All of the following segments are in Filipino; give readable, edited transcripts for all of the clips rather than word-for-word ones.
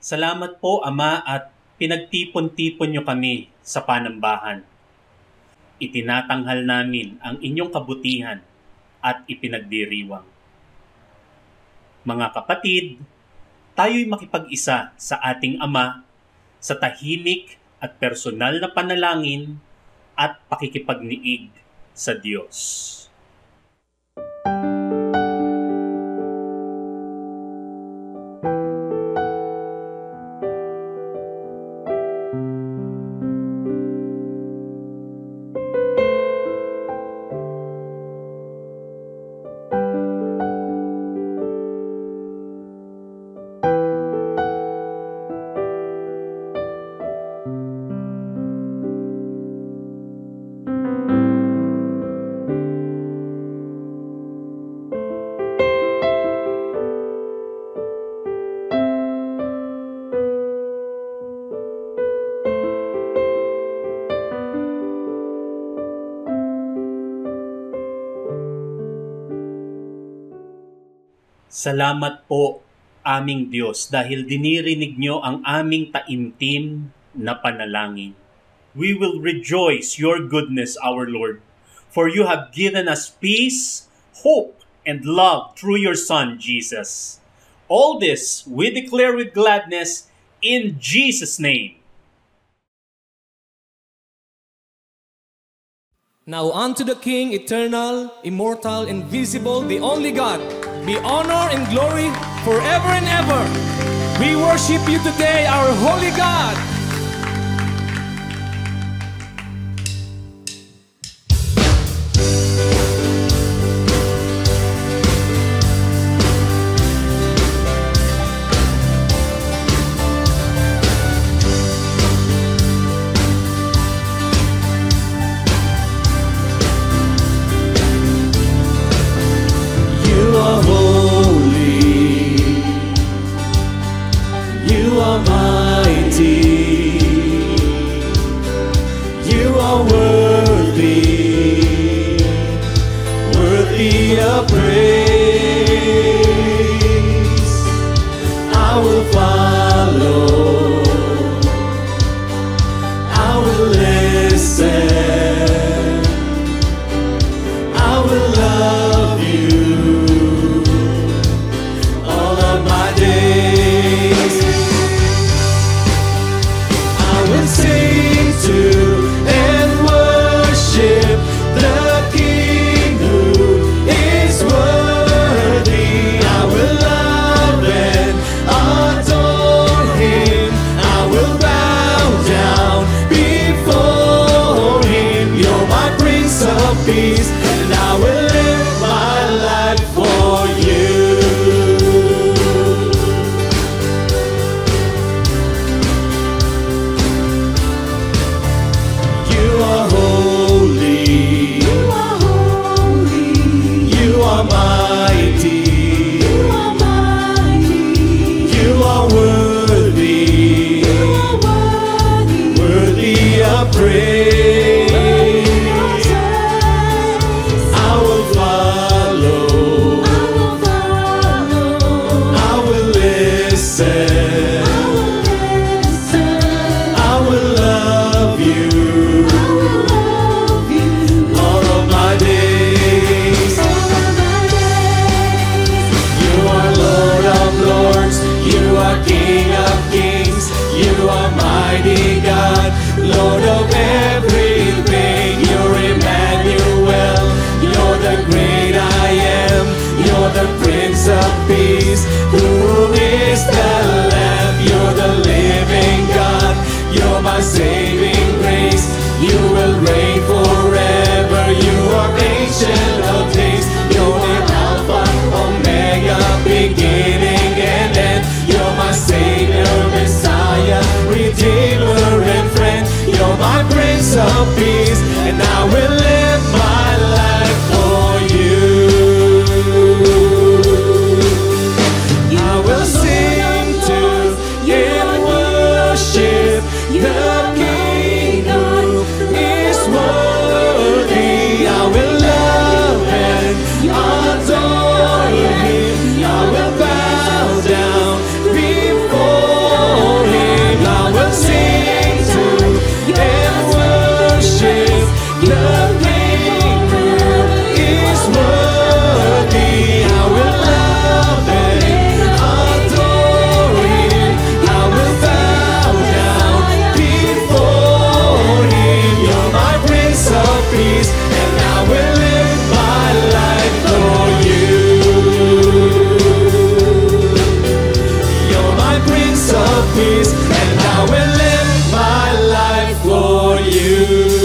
Salamat po, Ama, at pinagtipon-tipon niyo kami sa panambahan. Itinatanghal namin ang inyong kabutihan at ipinagdiriwang. Mga kapatid, tayo'y makipag-isa sa ating Ama sa tahimik at personal na panalangin at pakikipagniig sa Diyos. Salamat po, aming Diyos, dahil dinirinig niyo ang aming taimtim na panalangin. We will rejoice your goodness, our Lord, for you have given us peace, hope, and love through your Son, Jesus. All this we declare with gladness in Jesus' name. Now unto the King, eternal, immortal, invisible, the only God, be honor and glory forever and ever. We worship you today, our holy God. Prince of Peace, who is the Lamb. Prince of Peace, and I will live my life for you.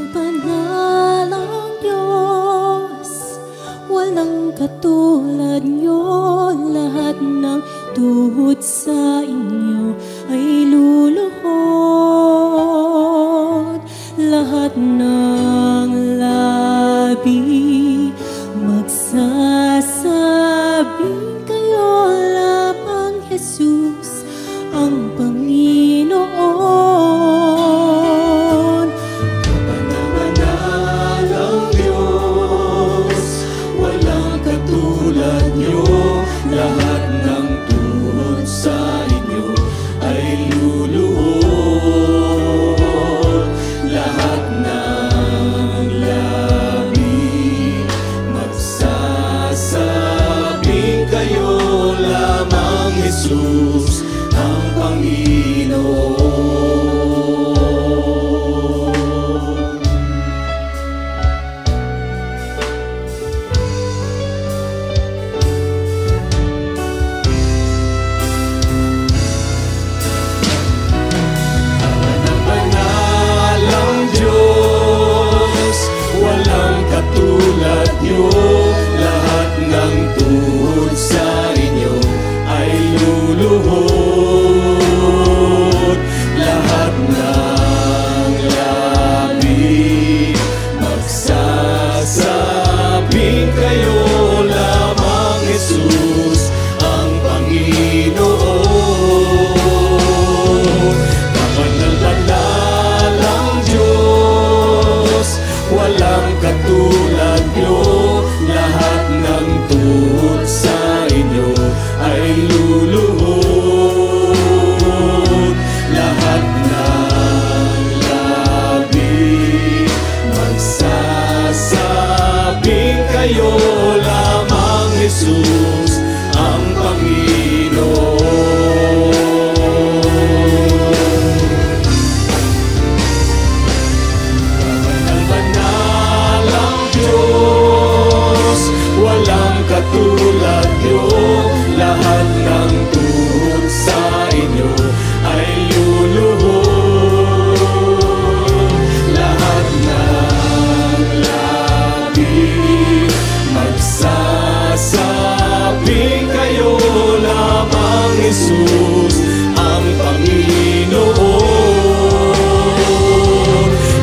Kapanalang Diyos, walang katulad nyo. Lahat ng tuhod sa inyo ay luluhod. lahat ng labi magsasabing kayo lamang, Jesus, ang Panginoon. Kapanamanal Diyos, walang katulad niyo. Lahat ng tuhod sa inyo ay luluhod. Lahat ng labi magsasabing kayo lamang, Jesus, ang Panginoon. Katulad niyo, lahat ng tuhod sa inyo ay luluhod. Lahat ng labi magsasabing kayo lamang, Jesus, ang Panginoon. Kapanal-banal ang Diyos, walang katulad niyo. Lahat ng tuhod sa inyo ay luluhod. Lahat ng labi magsasabing kayo lamang, Jesus, ang Panginoon. Kapanal-banal ang Diyos, walang katulad niyo. Lahat ng tuhod sa inyo ay luluhod. Lahat ng labi magsasabing kayo lamang, Jesus, ang Panginoon.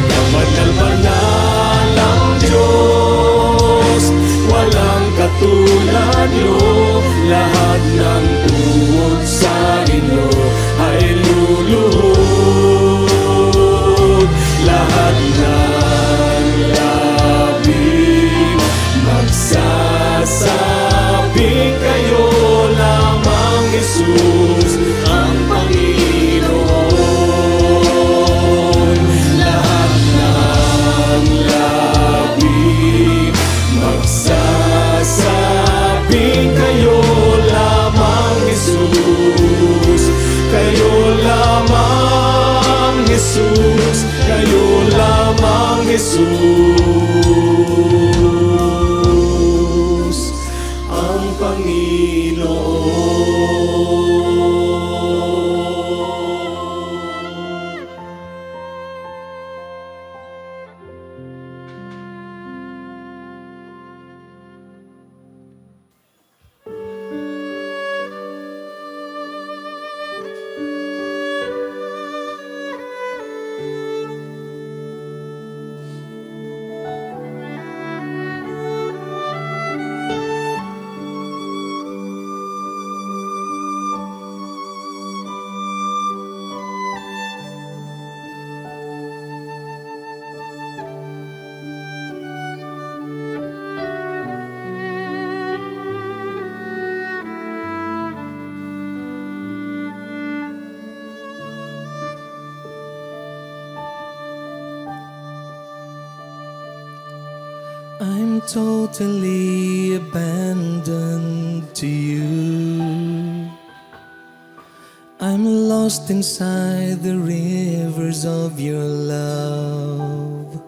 Kapanal-banal ang Diyos, walang katulad niyo. Lahat ng tuhod sa inyo ay luluhod. Lahat ng labi magsasabing kayo lamang, Jesus, ang Panginoon. Lahat ng labi magsasabing kayo lamang, Jesus. Kayo lamang, Jesus. Kayo lamang, Jesus, ang Panginoon. I'm totally abandoned to you. I'm lost inside the rivers of your love.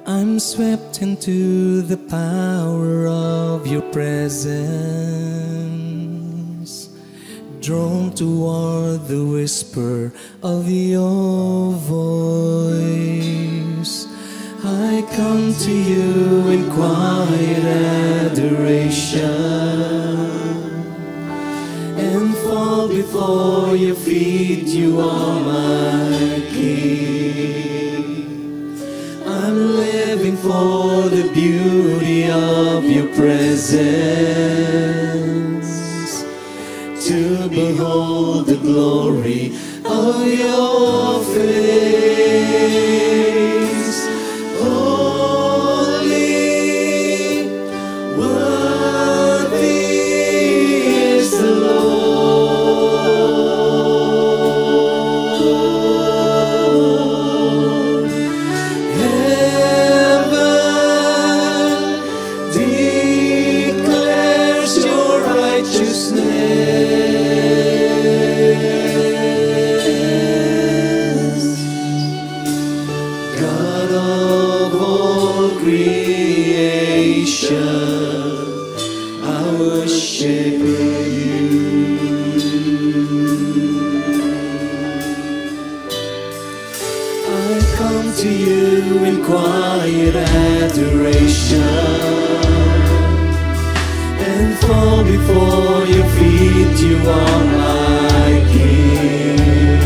I'm swept into the power of your presence, drawn toward the whisper of your voice. I come to you in quiet adoration and fall before your feet. You are my King. creation, I worship you. I come to you in quiet adoration and fall before your feet. You are my King.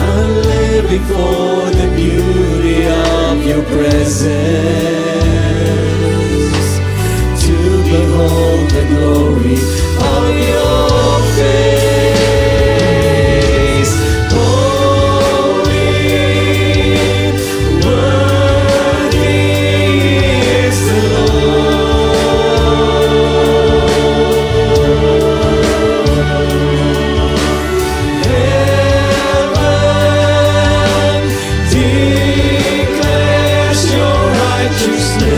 I'm living for the beauty of your presence, to behold the glory of your face. Holy, worthy is the Heaven declares your righteousness.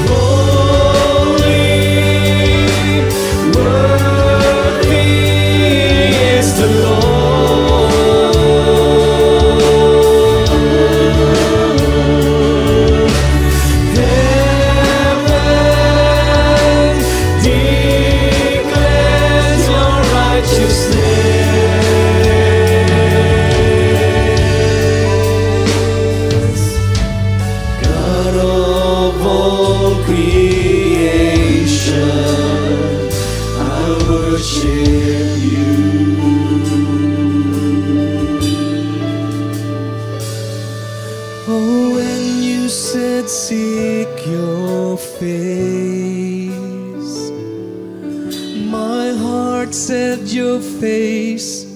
Holy, worthy is the Lord. Heaven declares your righteousness. God of all creation, I worship you. Oh, when you said seek your face, my heart said your face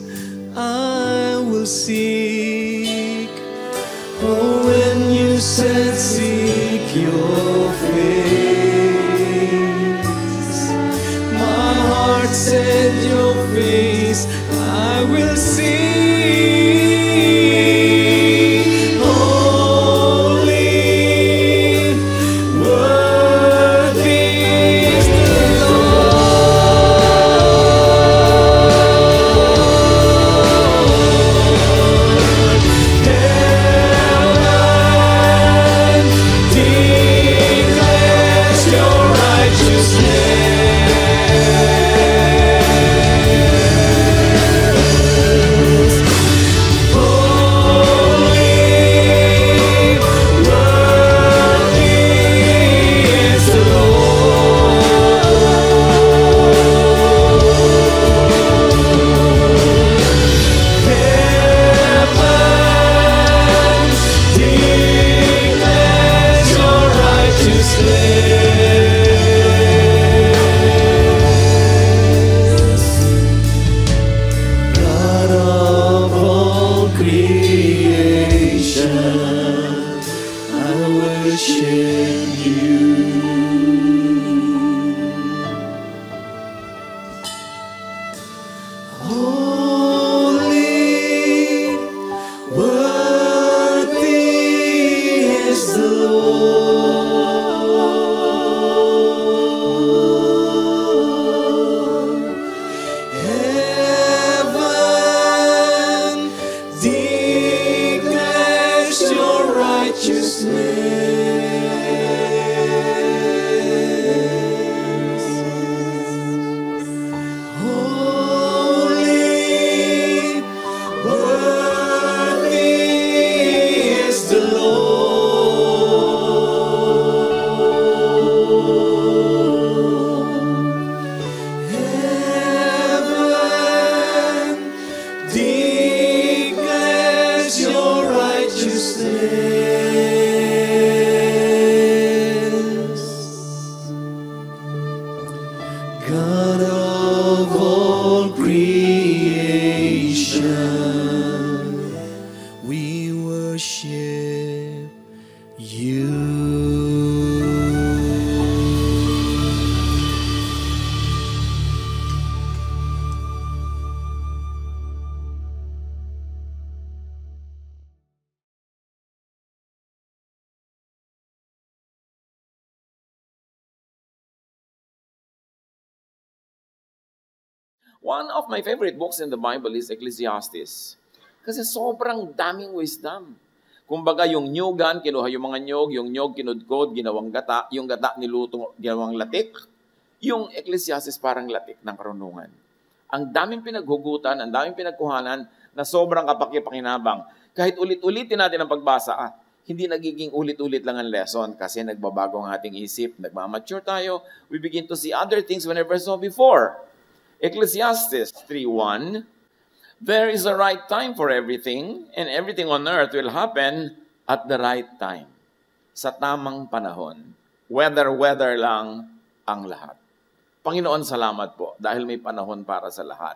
I will seek. Oh, when you said seek your face, my heart said your face I will see. Holy, worthy is the Lord. Heaven declares your righteousness. Holy, worthy is the Lord. Heaven declares your righteousness. God of all creation, I worship you. Holy, worthy is the Lord. Heaven declares your righteousness. Holy, worthy is the Lord. Heaven declares your righteousness. God of all creation, we worship you. One of my favorite books in the Bible is Ecclesiastes. Kasi sobrang daming wisdom. Kumbaga, yung nyugan, kinuha yung mga yung nyog kinudkod, ginawang gata, yung gata niluto, ginawang latik. Yung Ecclesiastes parang latik ng karunungan. Ang daming pinaghugutan, ang daming pinagkuhanan na sobrang kapaki-pakinabang. Kahit ulit-ulitin natin ang pagbasa, hindi nagiging ulit-ulit lang ang lesson kasi nagbabago ang ating isip, nagmamature tayo, we begin to see other things we never saw before. Ecclesiastes 3:1, there is a right time for everything, and everything on earth will happen at the right time. Sa tamang panahon. Weather lang ang lahat. Panginoon, salamat po dahil may panahon para sa lahat.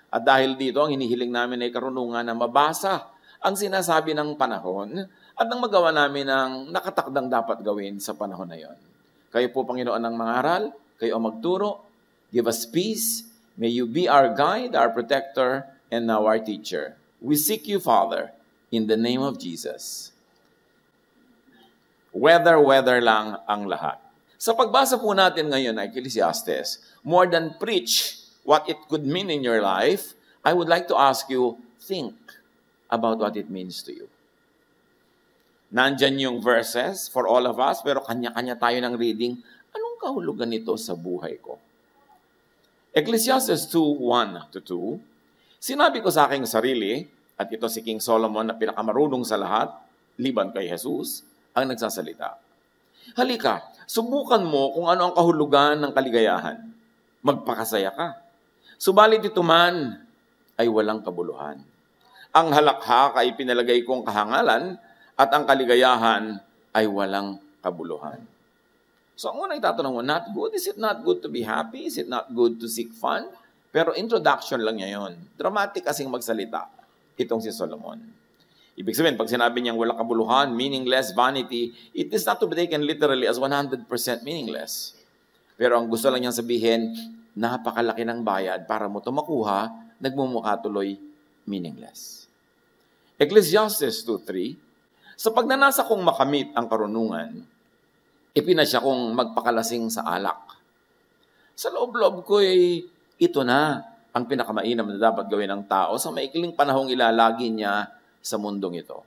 At dahil dito, ang hinihiling namin ay karunungan na mabasa ang sinasabi ng panahon at nang magawa namin ang nakatakdang dapat gawin sa panahon na yon. Kayo po, Panginoon, ang mangaral, kayo ang magturo, give us peace, may you be our guide, our protector, and now our teacher. We seek you, Father, in the name of Jesus. Weather lang ang lahat. Sa pagbasa po natin ngayon ay Ecclesiastes, more than preach what it could mean in your life, I would like to ask you, think about what it means to you. Nandyan yung verses for all of us, pero kanya-kanya tayo ng reading. Anong kahulugan nito sa buhay ko? Ecclesiastes 2:1-2, sinabi ko sa aking sarili, at ito si King Solomon na pinakamarunong sa lahat, liban kay Jesus, ang nagsasalita. Halika, subukan mo kung ano ang kahulugan ng kaligayahan. Magpakasaya ka. Subalit ito man ay walang kabuluhan. Ang halakhak ay pinalagay kong kahangalan at ang kaligayahan ay walang kabuluhan. So ang unang itatanong mo, not good? Is it not good to be happy? Is it not good to seek fun? Pero introduction lang niya yun. Dramatic kasing magsalita itong si Solomon. Ibig sabihin, pag sinabi niyang walang kabuluhan, meaningless, vanity, it is not to be taken literally as 100% meaningless. Pero ang gusto lang niyang sabihin, napakalaki ng bayad para mo ito makuha, nagmumukha tuloy meaningless. Ecclesiastes 2:3, sa pagnanasa kong makamit ang karunungan, ipinasya kong magpakalasing sa alak. Sa loob-loob ko ito na ang pinakamainam na dapat gawin ng tao sa maikling panahong ilalagi niya sa mundong ito.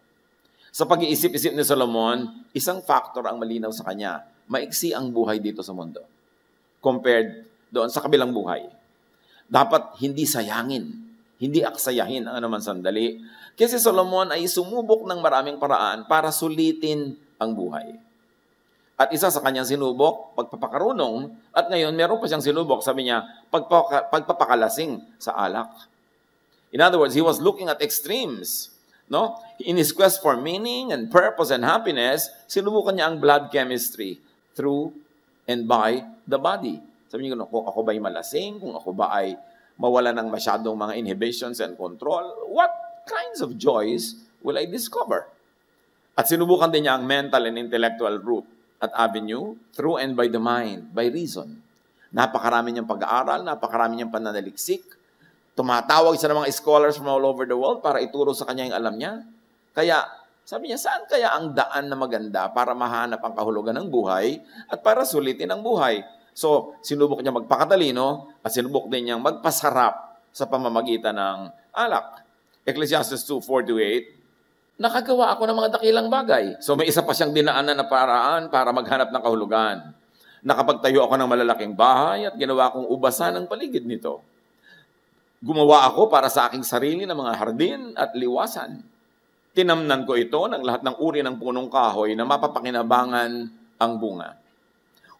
Sa pag-iisip-isip ni Solomon, isang factor ang malinaw sa kanya. Maiksi ang buhay dito sa mundo compared doon sa kabilang buhay. Dapat hindi sayangin, hindi aksayahin ang anuman sandali. Kasi Solomon ay sumubok ng maraming paraan para sulitin ang buhay. At isa sa kanyang sinubok, pagpapakarunong, at ngayon meron pa siyang sinubok, sabi niya, pagpapakalasing sa alak. In other words, he was looking at extremes. No? In his quest for meaning and purpose and happiness, sinubukan niya ang blood chemistry through and by the body. Sabi niya, kung ako ba'y malasing, kung ako ba ay mawala ng masyadong mga inhibitions and control, what kinds of joys will I discover? At sinubukan din niya ang mental and intellectual route at avenue through and by the mind, by reason. Napakarami niyang pag-aaral, napakarami niyang pananaliksik. Tumatawag siya ng mga scholars from all over the world para ituro sa kanya yung alam niya. Kaya, sabi niya, saan kaya ang daan na maganda para mahanap ang kahulugan ng buhay at para sulitin ang buhay? So, sinubok niya magpakatalino at sinubok din niyang magpasarap sa pamamagitan ng alak. Ecclesiastes 2:4-8, nakagawa ako ng mga dakilang bagay. So, may isa pa siyang dinaanan na paraan para maghanap ng kahulugan. Nakapagtayo ako ng malalaking bahay at ginawa kong ubasan ang paligid nito. Gumawa ako para sa aking sarili ng mga hardin at liwasan. Tinamnan ko ito ng lahat ng uri ng punong kahoy na mapapakinabangan ang bunga.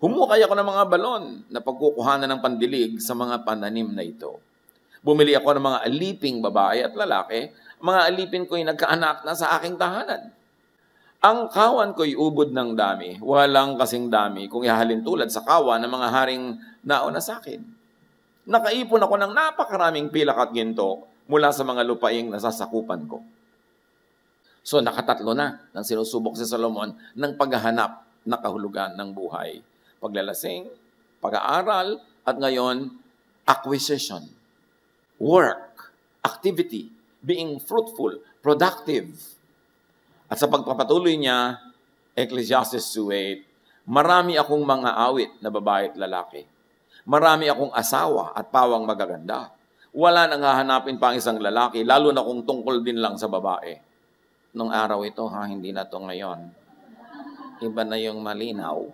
Humukay ako ng mga balon na pagkukuhanan ng pandilig sa mga pananim na ito. Bumili ako ng mga aliping babae at lalaki. Mga alipin ko'y nagkaanak na sa aking tahanan. Ang kawan ko'y ubod ng dami. Walang kasing dami kung ihahalin tulad sa kawan ng mga haring nauna sa akin. Nakaipon ako ng napakaraming pilak at ginto mula sa mga lupaing nasasakupan ko. So nakatatlo na nang sinusubok si Solomon ng paghahanap na kahulugan ng buhay. Paglalasing, pag-aaral, at ngayon, acquisition, work, activity, being fruitful, productive. At sa pagpapatuloy niya, Ecclesiastes 2:8, marami akong mga awit na babae at lalaki. Marami akong asawa at pawang magaganda. Wala nang hahanapin pa ang isang lalaki, lalo na kung tungkol din lang sa babae. Nung araw ito, hindi na to ngayon. Iba na yung malinaw.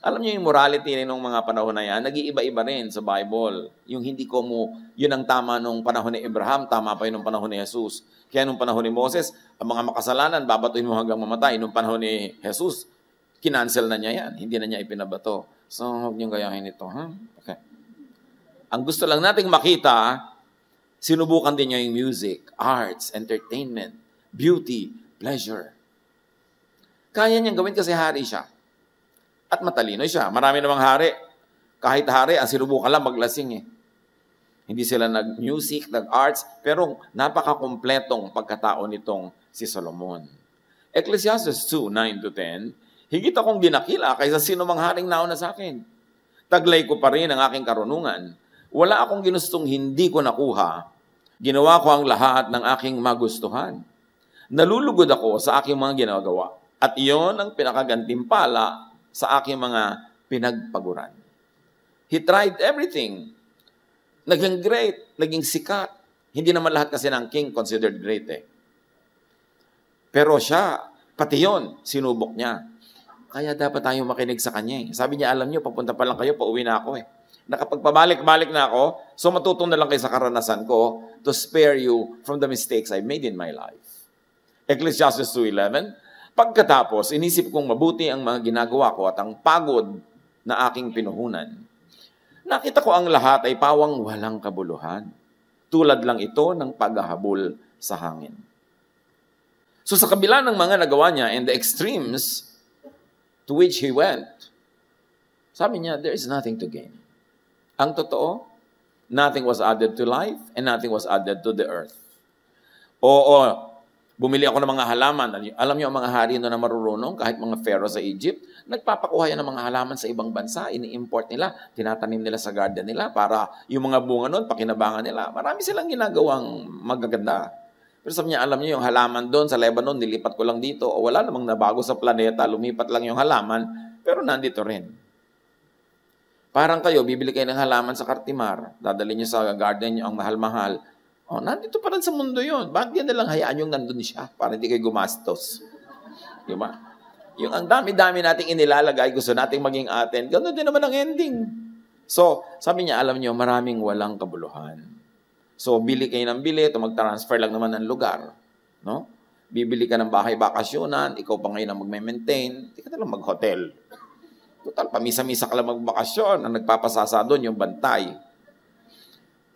Alam niyo yung morality ng mga panahon na yan, nag-iiba-iba rin sa Bible. Yung hindi ko mo, yun ang tama nung panahon ni Abraham, tama pa yun nung panahon ni Jesus. Kaya nung panahon ni Moses, ang mga makasalanan, babatuin mo hanggang mamatay. Nung panahon ni Jesus, kinancel na niya yan. Hindi na niya ipinabato. So, huwag niyong gayahin ito. Okay. Ang gusto lang nating makita, sinubukan din niya yung music, arts, entertainment, beauty, pleasure. Kaya niyang gawin kasi hari siya. At matalino siya. Marami namang hari. Kahit hari, ang sinubukan lang maglasing eh. Hindi sila nag-music, nag-arts, pero napaka-kompletong pagkatao nitong si Solomon. Ecclesiastes 2:9-10, higit akong ginakila kaysa sino mang haring nauna sa akin. Taglay ko pa rin ang aking karunungan. Wala akong ginustong hindi ko nakuha. Ginawa ko ang lahat ng aking magustuhan. Nalulugod ako sa aking mga ginagawa. At iyon ang pinakagantimpala sa aking mga pinagpaguran. He tried everything. Naging great, naging sikat. Hindi naman lahat kasi ng king considered great eh. Pero siya, pati yun, sinubok niya. Kaya dapat tayo makinig sa kanya eh. Sabi niya, alam niyo, papunta pa lang kayo, pauwi na ako eh. Nakapagpabalik-balik na ako, so matutong na lang kayo sa karanasan ko to spare you from the mistakes I made in my life. Ecclesiastes 2:11, pagkatapos, inisip kong mabuti ang mga ginagawa ko at ang pagod na aking pinuhunan. Nakita ko ang lahat ay pawang walang kabuluhan. Tulad lang ito ng paghahabol sa hangin. So sa kabila ng mga nagawa niya and the extremes to which he went, sabi niya, there is nothing to gain. Ang totoo, nothing was added to life and nothing was added to the earth. Oo, bumili ako ng mga halaman. Alam niyo ang mga hari na marurunong, kahit mga pharaoh sa Egypt, nagpapakuha yan ng mga halaman sa ibang bansa, ini-import nila, tinatanim nila sa garden nila para yung mga bunga nun, pakinabangan nila. Marami silang ginagawang magaganda. Pero sabi niya, alam niyo yung halaman doon sa Lebanon, nilipat ko lang dito, o wala namang nabago sa planeta, lumipat lang yung halaman, pero nandito rin. Parang kayo, bibili kayo ng halaman sa Cartimar, dadalhin niyo sa garden niyo ang mahal-mahal, nandito pa rin sa mundo yun. Bakit yan nalang hayaan yung nandun siya para hindi kayo gumastos? Di ba? Yung ang dami-dami nating inilalagay, gusto nating maging atin, gano'n din naman ang ending. So, sabi niya, alam niyo, maraming walang kabuluhan. So, bili kayo ng bili, ito mag-transfer lang naman ng lugar. No? Bibili ka ng bahay bakasyonan, ikaw pa ngayon ang mag-maintain, hindi ka na lang mag-hotel. Total, pamisa-misa ka lang magbakasyon, ang nagpapasasa doon, yung bantay.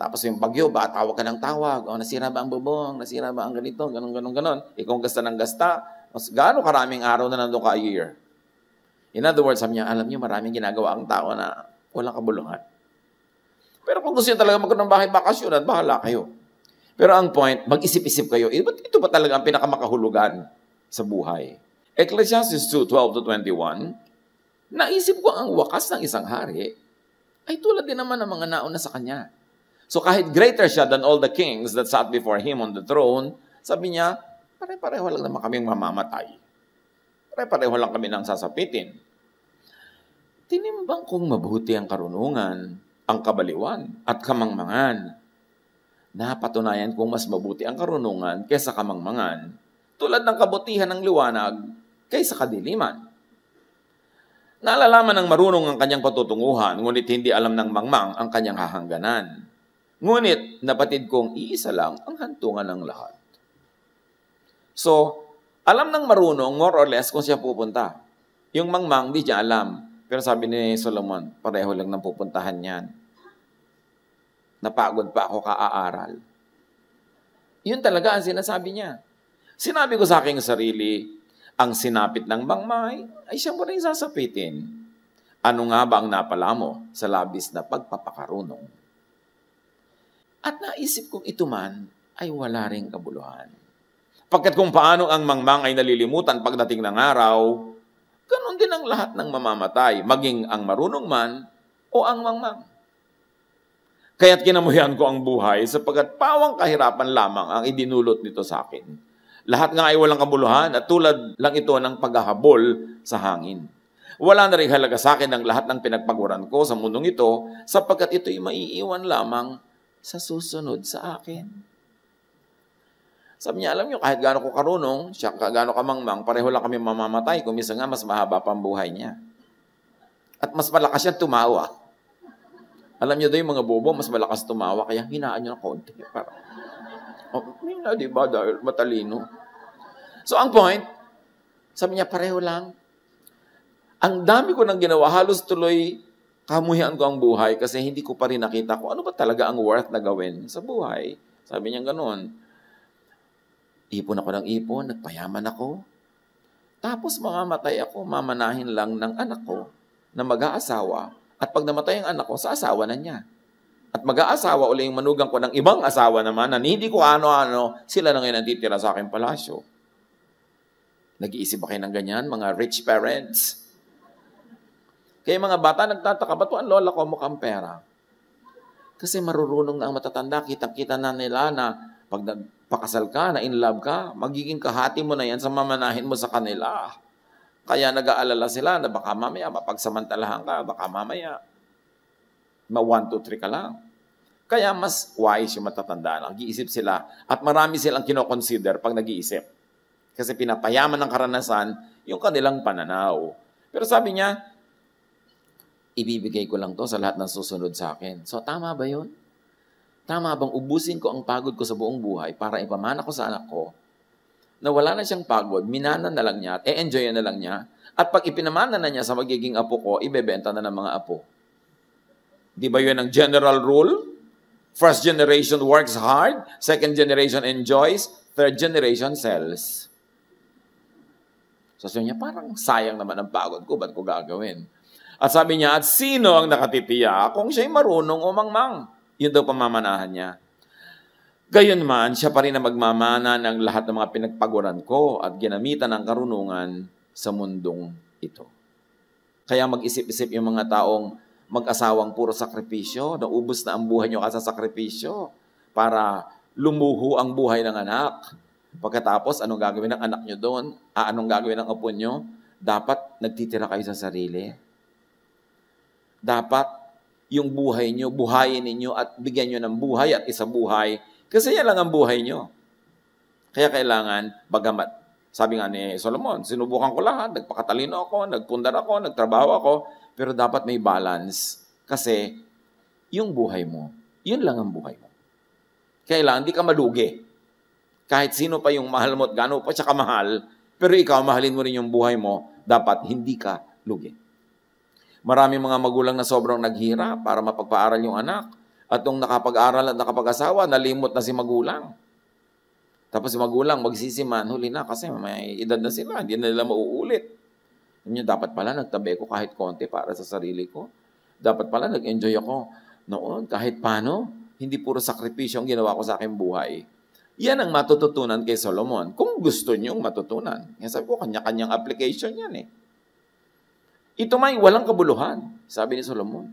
Tapos yung bagyo, tawag ka ng tawag, nasira ba ang bubong, nasira ba ang ganito, ganon. Ikaw gasta ng gasta, gaano karaming araw na nandun ka a year? In other words, sabi niya, alam niyo, maraming ginagawa ang tao na walang kabuluhan. Pero kung gusto niyo talaga magkaroon ng bahay bakasyonan, bahala kayo. Pero ang point, mag-isip-isip kayo, ito ba talaga ang pinakamakahulugan sa buhay? Ecclesiastes 2:12-21, naisip ko ang wakas ng isang hari ay tulad din naman ng mga nauna sa kanya. So kahit greater siya than all the kings that sat before him on the throne, sabi niya, pare-pareho lang naman kaming mamamatay. Pare-pareho lang kami nang sasapitin. Tinimbang kong mabuti ang karunungan, ang kabaliwan, at kamangmangan. Napatunayan kong mas mabuti ang karunungan kaysa kamangmangan, tulad ng kabutihan ng liwanag kaysa kadiliman. Naalalaman ng marunong ang kanyang patutunguhan, ngunit hindi alam ng mangmang ang kanyang hahangganan. Ngunit napatid kong iisa lang ang hantungan ng lahat. So, alam ng marunong more or less kung siya pupunta. Yung mangmang, di niya alam. Pero sabi ni Solomon, pareho lang ng pupuntahan yan. Napagod pa ako kaaaral. Yun talaga ang sinasabi niya. Sinabi ko sa aking sarili, ang sinapit ng mangmay ay siya mo rin sasapitin. Ano nga ba ang napala mo sa labis na pagpapakarunong? At naisip kong ito man ay wala ring kabuluhan. Pagkat kung paano ang mangmang ay nalilimutan pagdating ng araw, ganon din ang lahat ng mamamatay, maging ang marunong man o ang mangmang. Kaya't kinamuhian ko ang buhay sapagkat pawang kahirapan lamang ang idinulot nito sa akin. Lahat nga ay walang kabuluhan at tulad lang ito ng paghahabol sa hangin. Wala na rin halaga sa akin ang lahat ng pinagpaguran ko sa mundong ito sapagkat ito'y maiiwan lamang sa susunod sa akin. Sabi niya, alam niyo, kahit gaano ko karunong, siya gaano kamangmang, pareho lang kami mamamatay. Kung minsan nga, mas mahaba pa ang buhay niya. At mas malakas siya tumawa. Alam niyo daw yung mga bobo, mas malakas tumawa, kaya hinaan niyo ng konti. Parang, di ba, dahil matalino. So, ang point, sabi niya, pareho lang. Ang dami ko nang ginawa, halos tuloy kamuhian ko ang buhay kasi hindi ko pa rin nakita kung ano ba talaga ang worth na gawin sa buhay. Sabi niya gano'n. Ipon ako ng ipon, nagpayaman ako. Tapos mamamatay ako, mamanahin lang ng anak ko na mag-aasawa. At pag namatay ang anak ko, sa asawa na niya. At mag-aasawa uli yung manugang ko ng ibang asawa naman na hindi ko ano-ano, sila na ngayon nanditira sa aking palasyo. Nag-iisip ba kayo ng ganyan, mga rich parents? Kaya mga bata nagtataka, ba't ang lola ko mukhang pera? Kasi marurunong na ang matatanda, kitang-kita na nila na pag nagpakasal ka, na in love ka, magiging kahati mo na yan sa mamanahin mo sa kanila. Kaya nag-aalala sila na baka mamaya mapagsamantalahan ka, baka mamaya 1, 2, 3 ka lang. Kaya mas wise yung matatanda. Nag-iisip sila at marami silang kinoconsider pag nag-iisip. Kasi pinapayaman ng karanasan yung kanilang pananaw. Pero sabi niya, ibibigay ko lang to sa lahat ng susunod sa akin. So tama ba yun? Tama bang ubusin ko ang pagod ko sa buong buhay para ipamana ko sa anak ko na wala na siyang pagod, minana na lang niya at e-enjoy na lang niya at pag ipinamana na niya sa magiging apo ko, ibebenta na ng mga apo. Di ba yun ang general rule? First generation works hard, second generation enjoys, third generation sells. So sabi niya, parang sayang naman ang pagod ko, ba't ko gagawin? At sabi niya, at sino ang nakatitiya kung siya'y marunong o mangmang? Yun daw pamamanahan niya. Gayon man, siya pa rin na magmamana ng lahat ng mga pinagpaguran ko at ginamitan ng karunungan sa mundong ito. Kaya mag-isip-isip yung mga taong mag-asawang puro sakripisyo, naubos na ang buhay nyo kasi sa sakripisyo para lumuho ang buhay ng anak. Pagkatapos, anong gagawin ng anak nyo doon? Anong gagawin ng apo nyo? Dapat nagtitira kayo sa sarili. Dapat yung buhay nyo, buhayin ninyo at bigyan nyo ng buhay at isabuhay. Kasi yan lang ang buhay nyo. Kaya kailangan, bagamat, sabi nga ni Solomon, sinubukan ko lahat, nagpakatalino ako, nagpundar ako, nagtrabaho ako, pero dapat may balance. Kasi, yung buhay mo, yun lang ang buhay mo. Kailangan, hindi ka malugi. Kahit sino pa yung mahal mo at gano'n pa siya kamahal, pero ikaw, mahalin mo rin yung buhay mo, dapat hindi ka lugi. Maraming mga magulang na sobrang naghirap para mapagpaaral yung anak. At nung nakapag-aral at nakapag-asawa, nalimot na si magulang. Tapos si magulang magsisiman, huli na kasi may edad na sila, hindi na nila mauulit. Dapat pala nagtabi ko kahit konti para sa sarili ko. Dapat pala nag-enjoy ako noon kahit paano. Hindi puro sakripisyo ang ginawa ko sa aking buhay. Yan ang matututunan kay Solomon. Kung gusto niyong matutunan. Yan sabi ko, kanya-kanyang application yan eh. Ito may walang kabuluhan, sabi ni Solomon.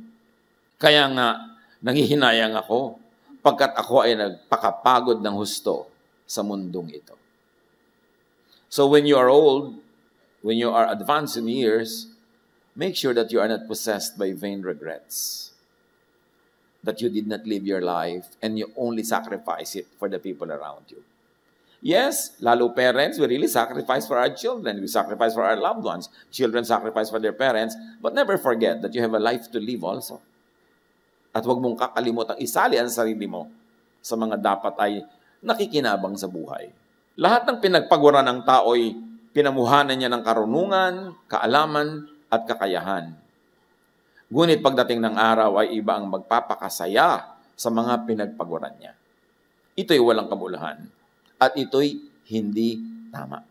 Kaya nga, nanghihinayang ako pagkat ako ay nagpakapagod ng husto sa mundong ito. So when you are old, when you are advanced in years, make sure that you are not possessed by vain regrets. That you did not live your life and you only sacrifice it for the people around you. Yes, lalo parents, we really sacrifice for our children. We sacrifice for our loved ones. Children sacrifice for their parents. But never forget that you have a life to live also. At huwag mong kakalimutang isali ang sarili mo sa mga dapat ay nakikinabang sa buhay. Lahat ng pinagpaguran ng tao'y pinamuhanan niya ng karunungan, kaalaman, at kakayahan. Ngunit pagdating ng araw ay iba ang magpapakasaya sa mga pinagpaguran niya. Ito'y walang kabuluhan. At ito'y hindi tama.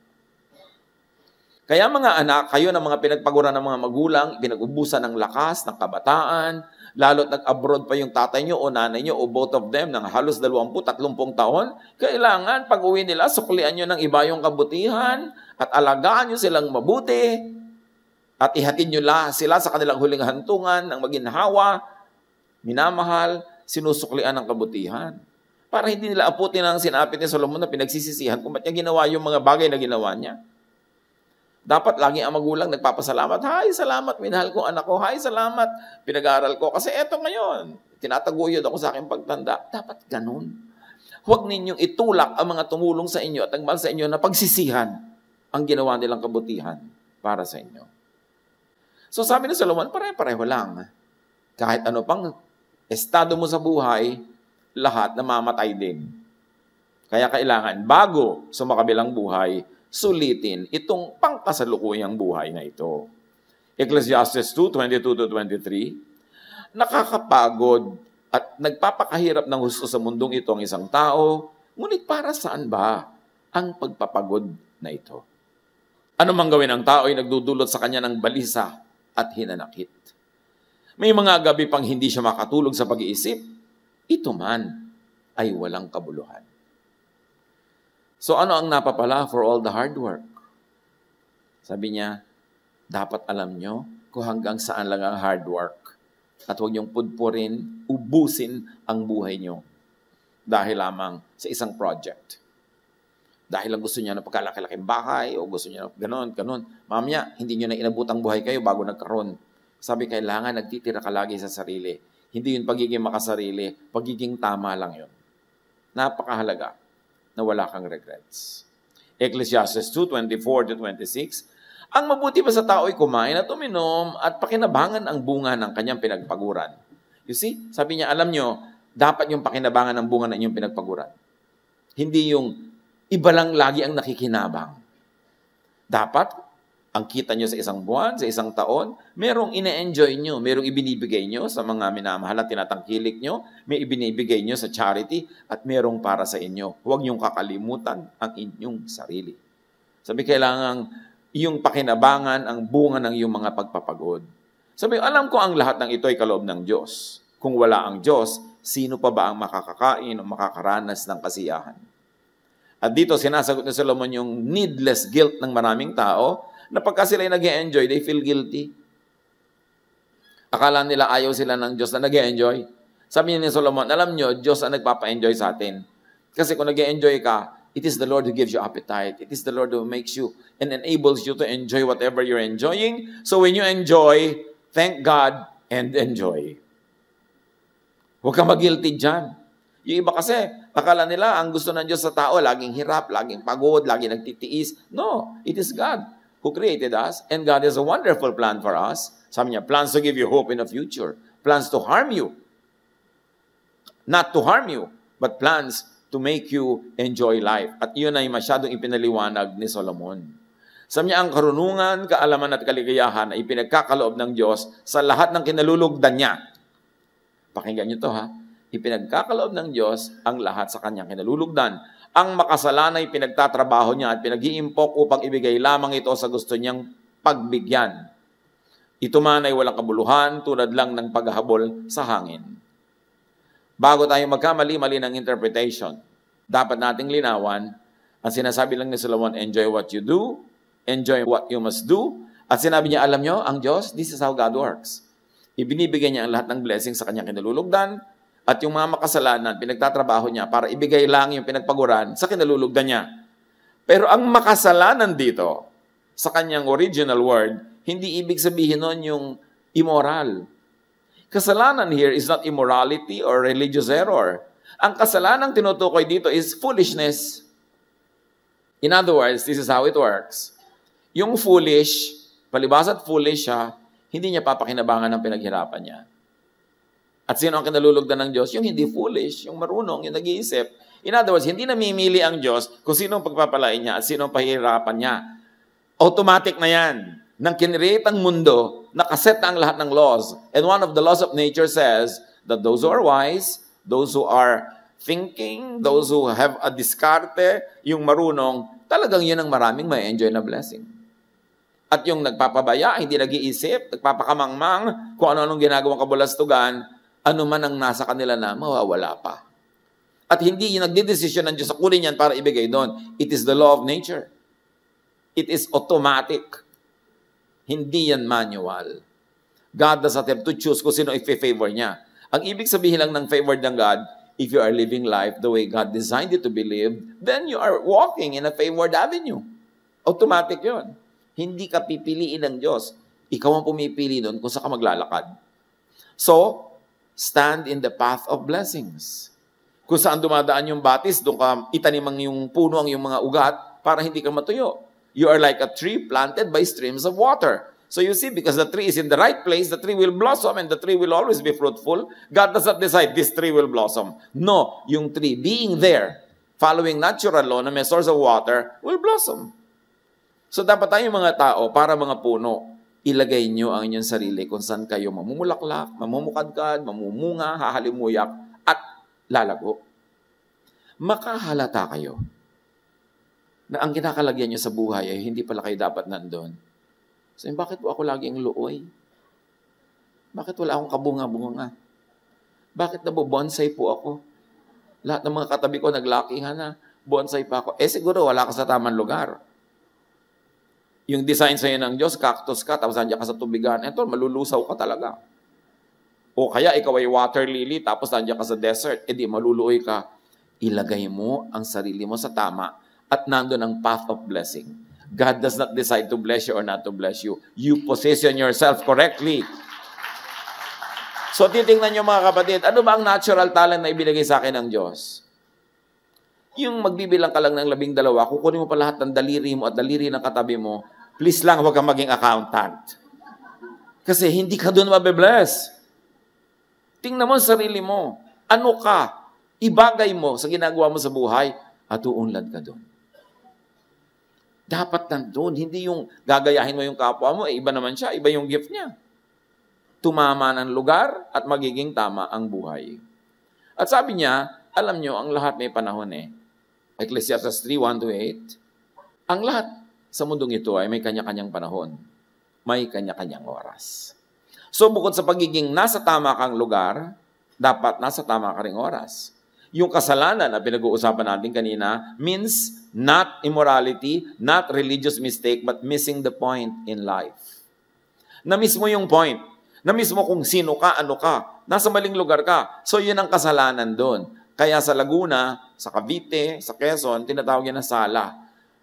Kaya mga anak, kayo ng mga pinagpaguran ng mga magulang, pinag-ubusan ng lakas, ng kabataan, lalo't nag-abroad pa yung tatay nyo o nanay nyo o both of them ng halos 20-30 taon, kailangan pag-uwi nila, suklian nyo ng iba yung kabutihan at alagaan nyo silang mabuti at ihatid nyo sila sa kanilang huling hantungan ng maginhawa, minamahal, sinusuklian ng kabutihan. Para hindi nila aputin ang sinapit ni Solomon na pinagsisisihan kung ba't niya ginawa yung mga bagay na ginawa niya. Dapat lagi ang magulang nagpapasalamat. Hay, salamat, minahal ko anak ko. Hay, salamat, pinag-aaral ko. Kasi eto ngayon, tinataguyod ako sa aking pagtanda. Dapat ganun. Huwag ninyong itulak ang mga tumulong sa inyo at nagmahal sa inyo na pagsisihan ang ginawa nilang kabutihan para sa inyo. So sabi ni Solomon, pare-pareho lang. Kahit ano pang estado mo sa buhay, lahat namamatay din. Kaya kailangan, bago sa makabilang buhay, sulitin itong pangkasalukuyang buhay na ito. Ecclesiastes 2:22-23, nakakapagod at nagpapakahirap ng husto sa mundong ito ang isang tao, ngunit para saan ba ang pagpapagod na ito? Ano mang gawin ng tao ay nagdudulot sa kanya ng balisa at hinanakit. May mga gabi pang hindi siya makatulog sa pag-iisip, ito man ay walang kabuluhan. So ano ang napapala for all the hard work? Sabi niya, dapat alam nyo kung hanggang saan lang ang hard work. At huwag niyong pudpurin, ubusin ang buhay nyo dahil lamang sa isang project. Dahil lang gusto niya na pagkalaki-laking bahay o gusto niya na ganon. Mamaya, hindi niyo na inabutang buhay kayo bago nagkaroon. Sabi, kailangan nagtitira ka lagi sa sarili. Hindi yun pagiging makasarili, pagiging tama lang yun. Napakahalaga na wala kang regrets. Ecclesiastes 2:24-26, ang mabuti pa sa tao ay kumain at uminom at pakinabangan ang bunga ng kanyang pinagpaguran. You see, sabi niya, alam nyo, dapat yung pakinabangan ng bunga ng inyong pinagpaguran. Hindi yung iba lang lagi ang nakikinabang. Dapat, ang kita nyo sa isang buwan, sa isang taon, merong ine-enjoy nyo, merong ibinibigay nyo sa mga minamahal at tinatangkilik nyo, may ibinibigay nyo sa charity, at merong para sa inyo. Huwag nyong kakalimutan ang inyong sarili. Sabi, kailangan iyong pakinabangan ang bunga ng iyong mga pagpapagod. Sabi, alam ko ang lahat ng ito ay kaloob ng Diyos. Kung wala ang Diyos, sino pa ba ang makakakain o makakaranas ng kasiyahan? At dito sinasagot ni Solomon yung needless guilt ng maraming tao na pagka sila'y nag-e-enjoy, they feel guilty. Akala nila ayaw sila ng Diyos na nag-e-enjoy. Sabi ni Solomon, alam nyo, Diyos ang nagpapa-enjoy sa atin. Kasi kung nag-e-enjoy ka, it is the Lord who gives you appetite. It is the Lord who makes you and enables you to enjoy whatever you're enjoying. So when you enjoy, thank God and enjoy. Huwag kang mag-guilty dyan. Yung iba kasi, akala nila ang gusto ng Diyos sa tao, laging hirap, laging pagod, laging nagtitiis. No, it is God who created us, and God has a wonderful plan for us. Sabi niya, plans to give you hope in the future, plans to harm you. Not to harm you, but plans to make you enjoy life. At yun ay masyadong ipinaliwanag ni Solomon. Sabi niya, ang karunungan, kaalaman at kaligayahan ay pinagkakaloob ng Diyos sa lahat ng kinalulugdan niya. Pakinggan niyo to ha. Ipinagkakaloob ng Diyos ang lahat sa kanyang kinalulugdan. Ang makasalanan ay pinagtatrabaho niya at pinag-iimpok upang ibigay lamang ito sa gusto niyang pagbigyan. Ito man ay walang kabuluhan tulad lang ng paghahabol sa hangin. Bago tayo magkamali-mali ng interpretation, dapat nating linawan ang sinasabi lang ni Solomon, enjoy what you do, enjoy what you must do. At sinabi niya, alam niyo, ang Diyos, this is how God works. Ibinibigay niya ang lahat ng blessings sa kanyang kinalulugdan. At yung mga makasalanan, pinagtatrabaho niya para ibigay lang yung pinagpaguran sa kinalulugdan niya. Pero ang makasalanan dito, sa kanyang original word, hindi ibig sabihin nun yung immoral. Kasalanan here is not immorality or religious error. Ang kasalanang tinutukoy dito is foolishness. In other words, this is how it works. Yung foolish, palibhas at foolish siya, hindi niya papakinabangan ng pinaghirapan niya. At sino ang kinalulugdan ng Diyos? Yung hindi foolish, yung marunong, yung nag-iisip. In other words, hindi namimili ang Diyos kung sino ang pagpapalain niya at sino ang pahihirapan niya. Automatic na yan. Nang kinreate ang mundo, nakaset na ang lahat ng laws. And one of the laws of nature says that those who are wise, those who are thinking, those who have a diskarte, yung marunong, talagang yun ang maraming may enjoy na blessing. At yung nagpapabaya, hindi nag-iisip, nagpapakamangmang, kung ano-anong ginagawang kabulastugan, ano man ang nasa kanila na mawawala pa. At hindi yung nagdidesisyon ng Diyos sa kunin yan para ibigay doon. It is the law of nature. It is automatic. Hindi yan manual. God does not have to choose kung sino i-favor niya. Ang ibig sabihin lang ng favor ng God, if you are living life the way God designed it to be lived, then you are walking in a favored avenue. Automatic yun. Hindi ka pipiliin ng Diyos. Ikaw ang pumipili doon kung saan ka maglalakad. So, stand in the path of blessings. Kung saan dumadaan yung batis, doon ka itanimang yung puno ang yung mga ugat para hindi ka matuyo. You are like a tree planted by streams of water. So you see, because the tree is in the right place, the tree will blossom and the tree will always be fruitful. God does not decide this tree will blossom. No, yung tree being there, following natural law na may source of water, will blossom. So dapat tayong mga tao, para mga puno, ilagay nyo ang inyong sarili kung saan kayo mamumulaklak, mamumukadkad, mamumunga, hahalimuyak, at lalago. Makahalata kayo na ang kinakalagyan nyo sa buhay ay hindi pala kayo dapat nandun. So, bakit po ako laging luoy? Bakit wala akong kabunga-bunga? Bakit nabobonsai po ako? Lahat ng mga katabi ko naglakihan na, bonsai pa ako. Siguro wala ka sa tamang lugar. Yung design sa'yo ng Diyos, cactus ka, tapos nandiyan ka sa tubigan, eto, malulusaw ka talaga. O kaya ikaw ay water lily, tapos nandiyan ka sa desert, di maluluoy ka. Ilagay mo ang sarili mo sa tama at nandun ang path of blessing. God does not decide to bless you or not to bless you. You position yourself correctly. So, titingnan nyo mga kapatid, ano ba ang natural talent na ibinigay sa akin ng Diyos? Yung magbibilang ka lang ng 12, kukunin mo pa lahat ng daliri mo at daliri ng katabi mo, please lang, huwag kang maging accountant. Kasi hindi ka doon mabe-bless. Tingnan mo ang sarili mo. Ano ka? Ibagay mo sa ginagawa mo sa buhay at uunlad ka doon. Dapat nandun. Hindi yung gagayahin mo yung kapwa mo, iba naman siya, iba yung gift niya. Tumama ng lugar at magiging tama ang buhay. At sabi niya, alam nyo, ang lahat may panahon eh. Ecclesiastes 3:1-8, ang lahat sa mundong ito ay may kanya-kanyang panahon. May kanya-kanyang oras. So bukod sa pagiging nasa tama kang lugar, dapat nasa tama ka ring oras. Yung kasalanan na pinag-uusapan natin kanina means not immorality, not religious mistake, but missing the point in life. Na-miss mo yung point. Na-miss mo kung sino ka, ano ka. Nasa maling lugar ka. So yun ang kasalanan doon. Kaya sa Laguna, sa Cavite, sa Quezon, tinatawag yan na sala.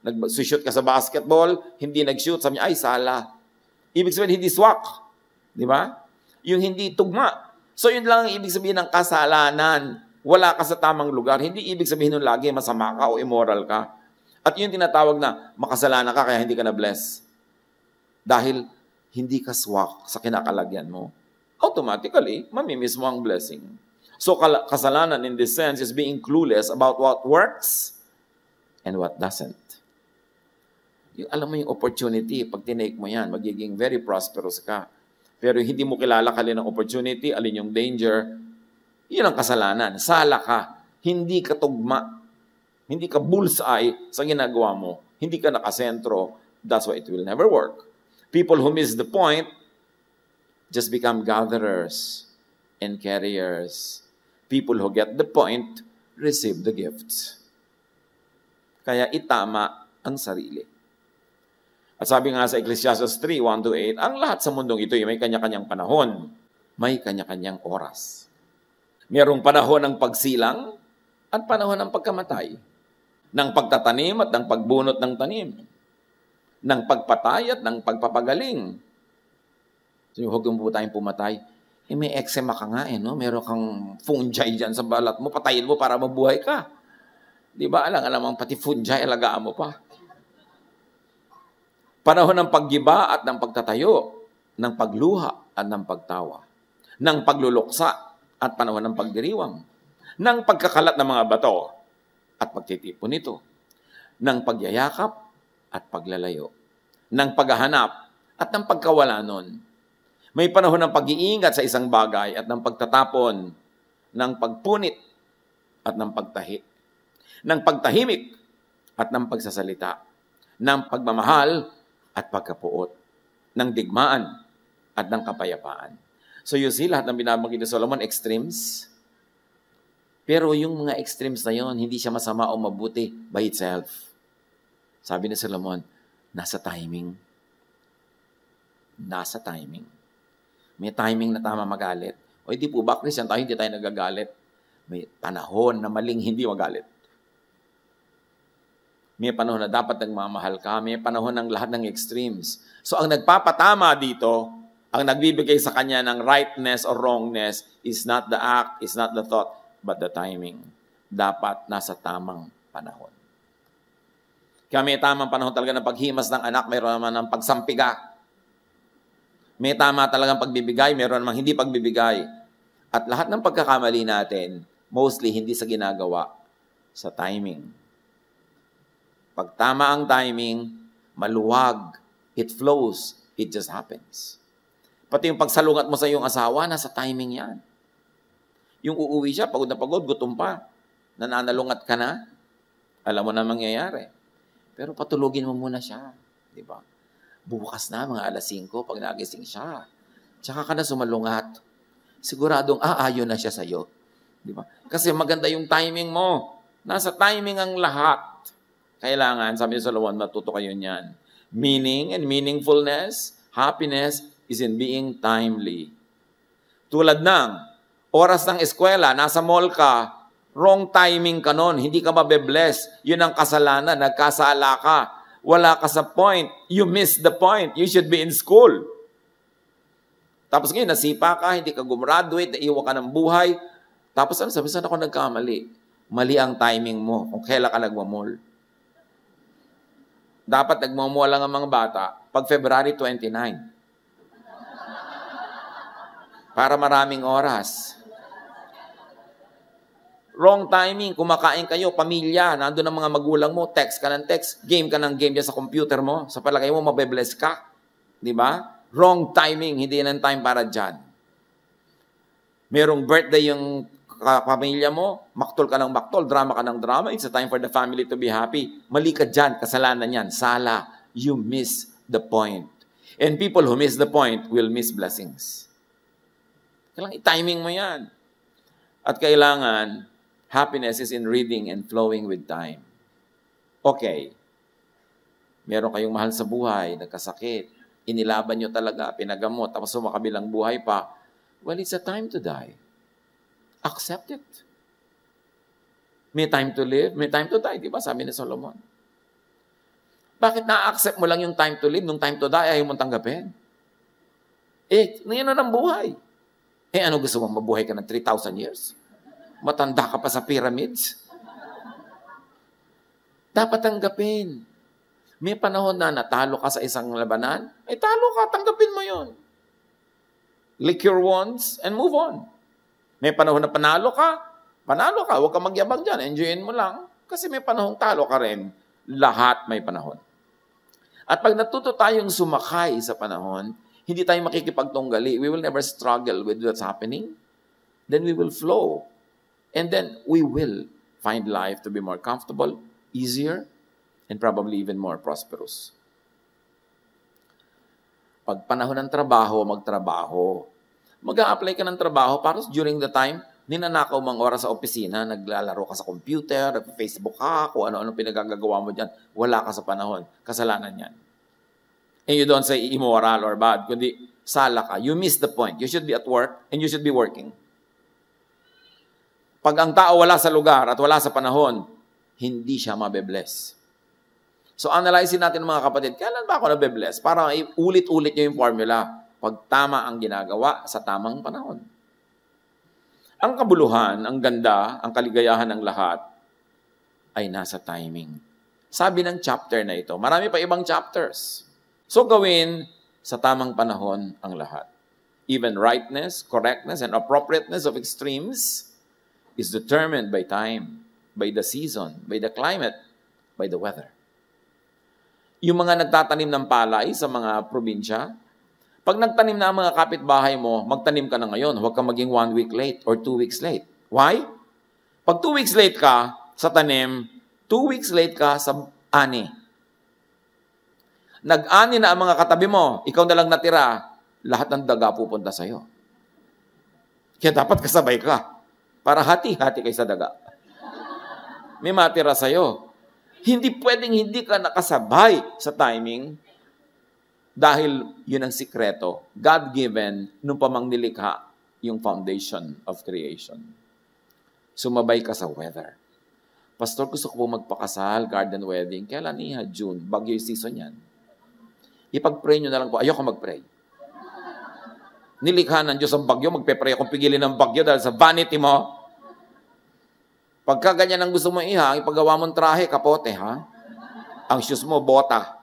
Nag-shoot ka sa basketball, hindi nag-shoot, sabi niya, ay sala. Ibig sabihin, hindi swak. Di ba? Yung hindi tugma. So yun lang ang ibig sabihin ng kasalanan. Wala ka sa tamang lugar. Hindi ibig sabihin nun lagi masama ka o immoral ka. At yun tinatawag na makasalanan ka kaya hindi ka na-bless. Dahil hindi ka swak sa kinakalagyan mo. Automatically, mamimiss mo ang blessing. So kasalanan in this sense is being clueless about what works and what doesn't. Yung, alam mo yung opportunity, pag tinake mo yan, magiging very prosperous ka. Pero hindi mo kilala alin ang opportunity, alin yung danger, yun ang kasalanan. Sala ka. Hindi ka tugma. Hindi ka bullseye sa ginagawa mo. Hindi ka nakasentro. That's why it will never work. People who miss the point just become gatherers and carriers. People who get the point receive the gifts. Kaya itama ang sarili. At sabi nga sa Ecclesiastes 3:1-8, ang lahat sa mundong ito ay may kanya-kanyang panahon. May kanya-kanyang oras. Mayroong panahon ng pagsilang at panahon ng pagkamatay. Ng pagtatanim at ng pagbunot ng tanim. Ng pagpatay at ng pagpapagaling. So, huwag po tayong pumatay. May eczema ka nga no? Meron kang fungi dyan sa balat mo, patayin mo para mabuhay ka. Di ba? Alam pati fungi, alagaan mo pa. Panahon ng paggiba at ng pagtatayo. Ng pagluha at ng pagtawa. Ng pagluluksa at panahon ng pagdiriwang, ng pagkakalat ng mga bato at pagtitipon nito, ng pagyayakap at paglalayo, ng paghahanap at ng pagkawala nun. May panahon ng pag-iingat sa isang bagay at ng pagtatapon, ng pagpunit at ng pagtahi, ng pagtahimik at ng pagsasalita, ng pagmamahal at pagkapuot, ng digmaan at ng kapayapaan. So you see, lahat ng binabanggit ni Solomon, extremes. Pero yung mga extremes na yun, hindi siya masama o mabuti by itself. Sabi ni Solomon, nasa timing. Nasa timing. May timing na tama magalit. O hindi po ba, Christian tayo, hindi tayo nagagalit. May panahon na maling hindi magalit. May panahon na dapat nagmamahal ka. May panahon ng lahat ng extremes. So ang nagpapatama dito, Ang nagbibigay sa kanya ng rightness or wrongness is not the act, is not the thought, but the timing. Dapat nasa tamang panahon. Kaya may tamang panahon talaga ng paghimas ng anak, mayroon naman ng pagsampiga. May tama talagang pagbibigay, mayroon namang hindi pagbibigay. At lahat ng pagkakamali natin, mostly hindi sa ginagawa, sa timing. Pag tama ang timing, maluwag, it flows, it just happens. Pati yung pagsalungat mo sa iyong asawa, nasa timing yan. Yung uuwi siya, pagod na pagod, gutom pa. Nananalungat ka na, alam mo na mangyayari. Pero patulugin mo muna siya. Di ba? Bukas na, mga alas 5, pag nagising siya. Tsaka ka na sumalungat. Siguradong aayon na siya sa'yo. Di ba? Kasi maganda yung timing mo. Nasa timing ang lahat. Kailangan, sabi ni Solomon, matuto kayo niyan. Meaning and meaningfulness, happiness is in being timely. Tulad ng oras ng eskwela, nasa mall ka, wrong timing ka nun, hindi ka mabe-bless. Yun ang kasalanan, nagkasala ka. Wala ka sa point. You missed the point. You should be in school. Tapos ngayon, nasipa ka, hindi ka gumraduate, naiwan ka ng buhay. Tapos ano, sabi, saan ako nagkamali? Mali ang timing mo kung kailan ka nagmamall. Dapat nagmamall lang ang mga bata pag February 29. Para maraming oras. Wrong timing, kumakain kayo, pamilya, nandun ang mga magulang mo, text ka ng text, game ka ng game dyan sa computer mo, sa palagay mo, mabe-bless ka. Di ba? Wrong timing, hindi yan ang time para dyan. Merong birthday yung pamilya mo, maktol ka ng maktol, drama ka ng drama, it's a time for the family to be happy. Mali ka dyan, kasalanan yan, sala. You miss the point. And people who miss the point will miss blessings. Kailangan i-timing mo yan. At kailangan, happiness is in reading and flowing with time. Okay. Meron kayong mahal sa buhay, nagkasakit, inilaban nyo talaga, pinagamot, tapos sumakabilang buhay pa. Well, it's a time to die. Accept it. May time to live, may time to die. Di ba? Sabi ni Solomon. Bakit na-accept mo lang yung time to live, nung time to die, ayaw mong tanggapin? Ngayon na ng buhay. Ano gusto mo? Mabuhay ka ng 3,000 years? Matanda ka pa sa pyramids? Dapat tanggapin. May panahon na natalo ka sa isang labanan, talo ka, tanggapin mo yun. Lick your wounds and move on. May panahon na panalo ka, huwag ka magyabang dyan, enjoyin mo lang. Kasi may panahong talo ka rin. Lahat may panahon. At pag natuto tayong sumakay sa panahon, hindi tayo makikipagtunggali. We will never struggle with what's happening. Then we will flow. And then we will find life to be more comfortable, easier, and probably even more prosperous. Pag panahon ng trabaho, magtrabaho. Mag-a-apply ka ng trabaho para during the time, ninanakaw mang oras sa opisina, naglalaro ka sa computer, Facebook ka, kung ano-ano pinagagagawa mo dyan, wala ka sa panahon. Kasalanan yan. And you don't say immoral or bad, kundi sala ka. You miss the point. You should be at work and you should be working. Pag ang tao wala sa lugar at wala sa panahon, hindi siya mabe-bless. So analyzein natin mga kapatid, kailan ba ako nabe-bless? Para ulit-ulit nyo yung formula. Pag tama ang ginagawa sa tamang panahon. Ang kabuluhan, ang ganda, ang kaligayahan ng lahat ay nasa timing. Sabi ng chapter na ito, marami pa ibang chapters. So gawin sa tamang panahon ang lahat. Even rightness, correctness, and appropriateness of extremes is determined by time, by the season, by the climate, by the weather. Yung mga nagtatanim ng palay sa mga probinsya, pag nagtanim na ang mga kapitbahay mo, magtanim ka na ngayon. Huwag kang maging 1 week late or 2 weeks late. Why? Pag 2 weeks late ka sa tanim, 2 weeks late ka sa ani. Nag-ani na ang mga katabi mo, ikaw na lang natira, lahat ng daga pupunta sa'yo. Kaya dapat kasabay ka. Para hati-hati kayo sa daga. May matira sa'yo. Hindi pwedeng hindi ka nakasabay sa timing dahil yun ang sikreto. God-given nung pamang nilikha yung foundation of creation. Sumabay ka sa weather. Pastor, gusto ko po magpakasal, garden wedding. Kailan niya? June. Bagyo yung season yan. Ipag-pray nyo na lang po. Ayoko mag-pray. Nilikha ng Diyos ang bagyo, magpe-pray akong pigilin ng bagyo dahil sa vanity mo. Pagka ganyan ang gusto mo ipagawa mong trahe, kapote, ha? Ang shoes mo, bota.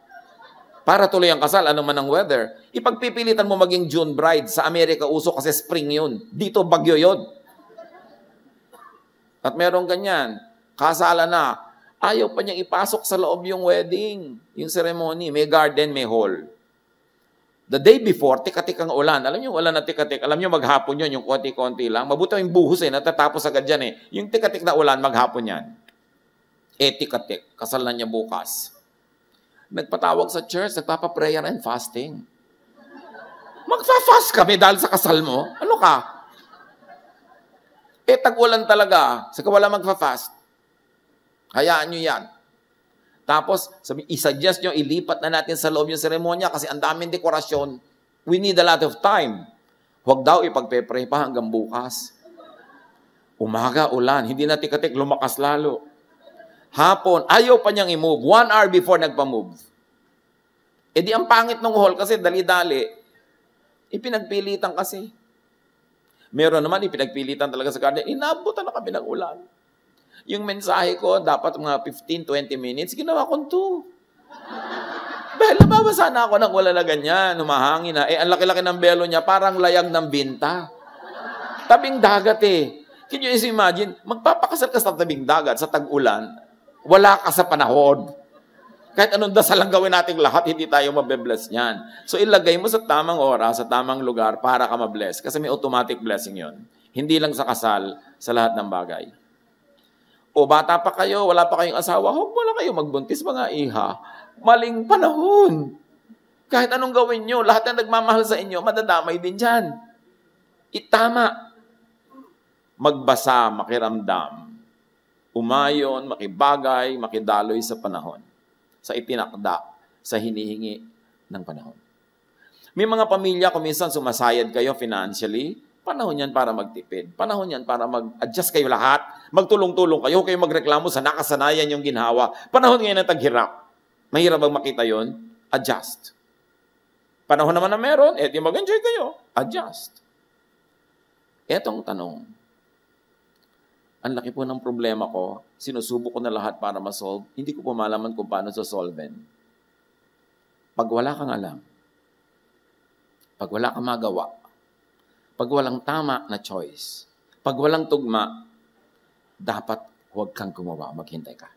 Para tuloy ang kasal, ano man ang weather. Ipagpipilitan mo maging June bride. Sa Amerika, uso kasi spring yun. Dito, bagyo yun. At meron ganyan, kasala na, ayaw pa niyang ipasok sa loob yung wedding, yung ceremony. May garden, may hall. The day before, tikatik ang ulan. Alam niyo, ulan na tikatik. Alam niyo, maghapon yun, yung konti-konti lang. Mabuti yung buhos natatapos agad yan Yung tikatik na ulan, maghapon yan. Tikatik. Kasal na niya bukas. Nagpatawag sa church, nagpapa-prayer and fasting. Magfa-fast kami dahil sa kasal mo? Ano ka? Tag-ulan talaga. Saka wala magfa-fast. Hayaan niyo yan. Tapos, i-suggest nyo, ilipat na natin sa loob yung seremonya kasi ang daming dekorasyon. We need a lot of time. Huwag daw ipagpe-pray pa hanggang bukas. Umaga, ulan. Hindi na tikatik, lumakas lalo. Hapon, ayaw pa niyang i-move. 1 hour before nagpa-move. Di ang pangit ng hall kasi dali-dali. Ipinagpilitan kasi. Meron naman, ipinagpilitan talaga sa garden. Inabutan na kami ng ulan. Yung mensahe ko, dapat mga 15-20 minutes, ginawa ko 2. Dahil nababasa na ako ng wala na ganyan, humahangin na. Ang laki-laki ng belo niya, parang layag ng binta. Tabing dagat Can you imagine, magpapakasal ka sa tabing dagat, sa tag-ulan, wala ka sa panahon. Kahit anong dasal lang gawin nating lahat, hindi tayo mabe-bless niyan. So ilagay mo sa tamang oras, sa tamang lugar, para ka mabless. Kasi may automatic blessing yon. Hindi lang sa kasal, sa lahat ng bagay. O bata pa kayo, wala pa kayong asawa, huwag mo lang kayo magbuntis mga iha. Maling panahon. Kahit anong gawin nyo, lahat na nagmamahal sa inyo, madadamay din dyan. Itama. Magbasa, makiramdam. Umayon, makibagay, makidaloy sa panahon. Sa itinakda, sa hinihingi ng panahon. May mga pamilya, kung minsan sumasayad kayo financially, panahon yan para magtipid. Panahon yan para mag-adjust kayo lahat. Magtulong-tulong kayo. Kayo magreklamo sa nakasanayan yung ginhawa. Panahon ngayon ng taghirap. Mahirap bang makita yon? Adjust. Panahon naman na meron, di mag-enjoy kayo. Adjust. Etong tanong. Ang laki po ng problema ko. Sinusubok ko na lahat para ma-solve. Hindi ko po malaman kung paano sa-solven. Pag wala kang alam, pag wala kang magawa, pag walang tama na choice, pag walang tugma, dapat huwag kang gumawa, maghintay ka.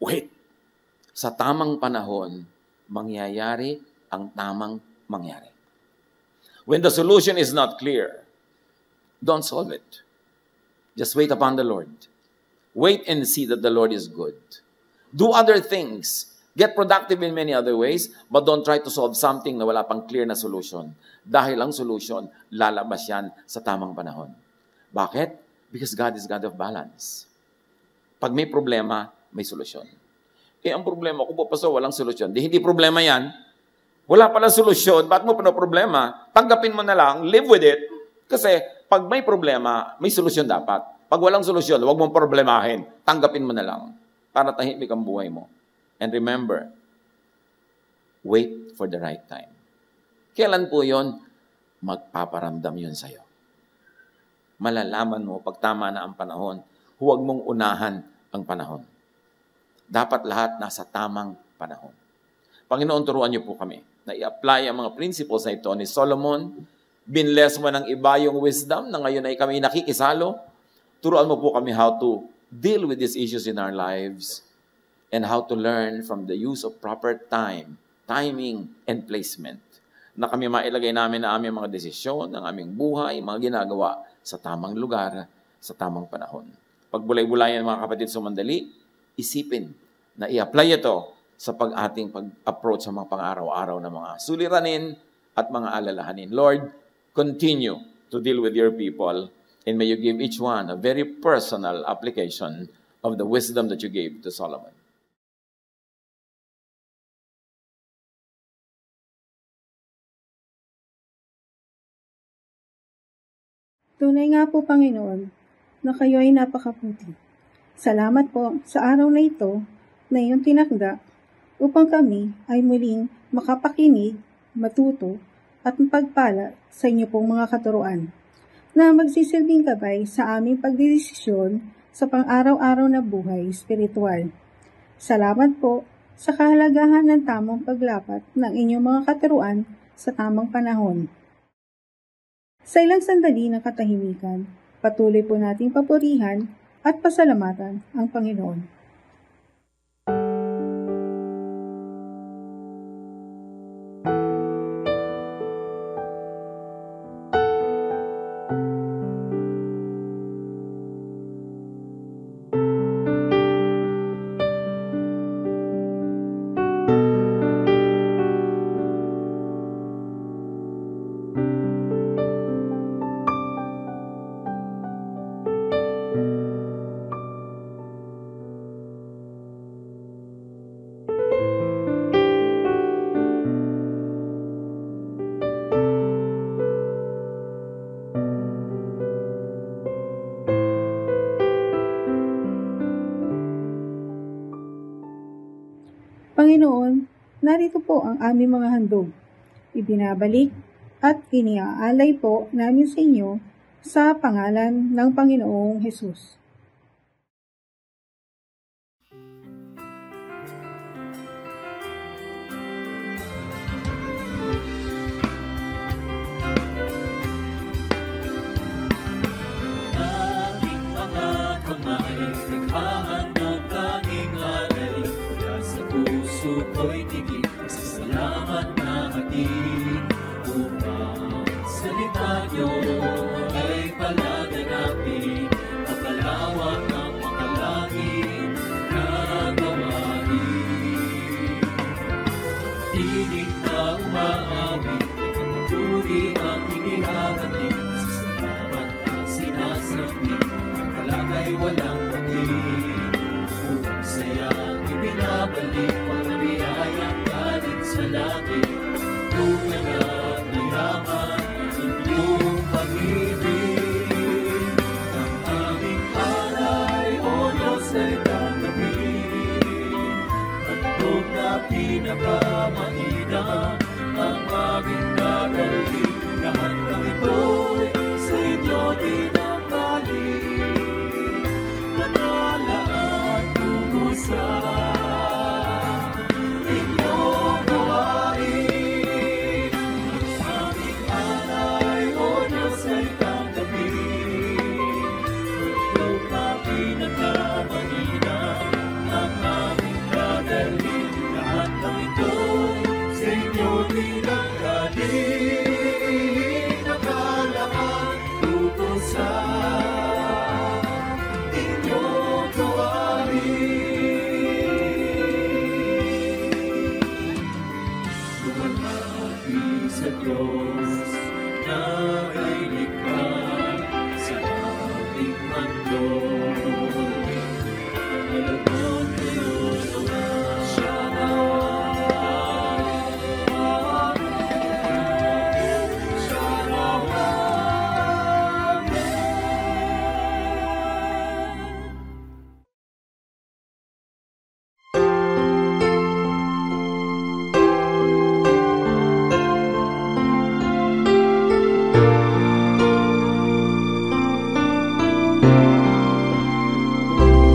Wait! Sa tamang panahon, mangyayari ang tamang mangyari. When the solution is not clear, don't solve it. Just wait upon the Lord. Wait and see that the Lord is good. Do other things. Get productive in many other ways, but don't try to solve something na wala pang clear na solution. Dahil ang solution, lalabas yan sa tamang panahon. Bakit? Because God is God of balance. Pag may problema, may solusyon. Ang problema ko po, Pastor, walang solusyon. Hindi problema yan. Wala pala solusyon. Ba't mo pa problema? Tanggapin mo na lang, live with it. Kasi pag may problema, may solusyon dapat. Pag walang solusyon, huwag mong problemahin. Tanggapin mo na lang para tahimik ang buhay mo. And remember, wait for the right time. Kailan po yun? Magpaparamdam yun sa'yo. Malalaman mo pag tama na ang panahon, huwag mong unahan ang panahon. Dapat lahat nasa tamang panahon. Panginoon, turuan niyo po kami na i-apply ang mga principles na ito ni Solomon. Binless mo ng iba yung wisdom na ngayon ay kami nakikisalo. Turuan mo po kami how to deal with these issues in our lives and how to learn from the use of proper timing, and placement. Na kami mailagay namin na aming mga desisyon, ang aming buhay, mga ginagawa sa tamang lugar, sa tamang panahon. Pag bulay-bulayan mga kapatid sumandali, isipin na i-apply ito sa ating pag-approach sa mga pang-araw-araw na mga suliranin at mga alalahanin. Lord, continue to deal with your people and may you give each one a very personal application of the wisdom that you gave to Solomon. Tunay nga po, Panginoon, na kayo ay napakabuti. Salamat po sa araw na ito na iyong tinakda upang kami ay muling makapakinig, matuto, at pagpala sa inyo pong mga katuruan na magsisilbing gabay sa aming pagdidesisyon sa pang-araw-araw na buhay espiritual. Salamat po sa kahalagahan ng tamang paglapat ng inyong mga katuruan sa tamang panahon. Sa ilang sandali ng katahimikan, patuloy po nating papurihan at pasalamatan ang Panginoon. Panginoon, narito po ang aming mga handog. Ibinabalik at iniaalay po namin sa inyo sa pangalan ng Panginoong Hesus. Aking mga kamay, naghahandog tanging alay, mula sa puso ko'y tigil, sa salamat na hatid. Upang salita niyo ay palaganapin, mapalawak ang mga langit na gawain. Tinig na umaawit, pagpapuri ang inihahatid, sa salamat na sinasabi, ang kalagay walang patid. Upang sayang ibinabalik, pagpapiyayang galing sa langit, tunay at mayaman ang iyong pag-ibig. Ang aming alay, O Diyos, ay tanggapin. Handog na pinakamainam ang aming nagalhin. Lahat ng ito'y sa inyo dinamdalin. Manalaan tungo sa inyong gawain. Aming alay, O Diyos, ay tanggapin. Handog na pinakamainam ang aming nagalhin. Lahat ng ito'y sa inyo dinamdalin. Nakalaan tungo sa inyong gawain. Lumalapi sa Diyos na ay likha sa aming mundo. Alagon kayo naman siya naman. Siya naman.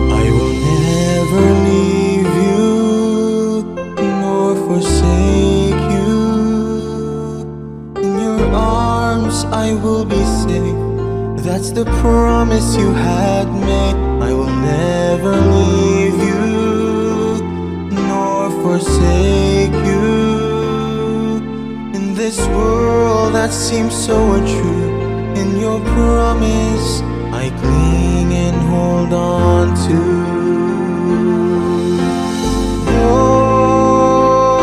I will never leave you nor forsake you. In your arms I will be safe. That's the promise you had made. I will never leave you nor forsake you. In this world that seems so untrue, in your promise I cling and hold on to.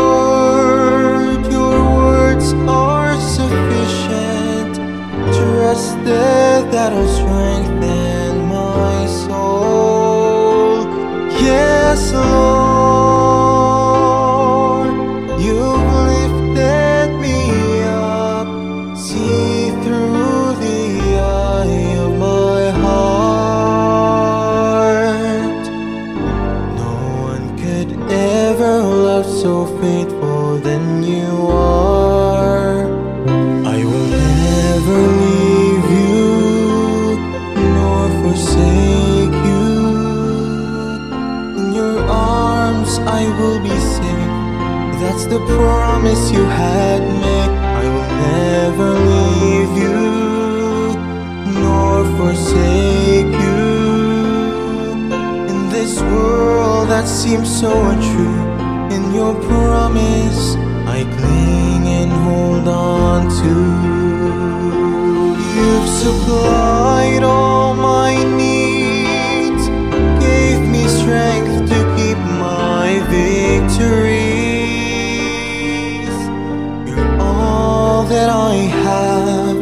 Lord, your words are sufficient. Trusted that'll strengthen my soul. Yes, Lord, you've lifted me up. See through the eye of my the promise you had made. I will never leave you nor forsake you. In this world that seems so untrue, in your promise I cling and hold on to. You've supplied all my needs, gave me strength to keep my victories. You're all that I have,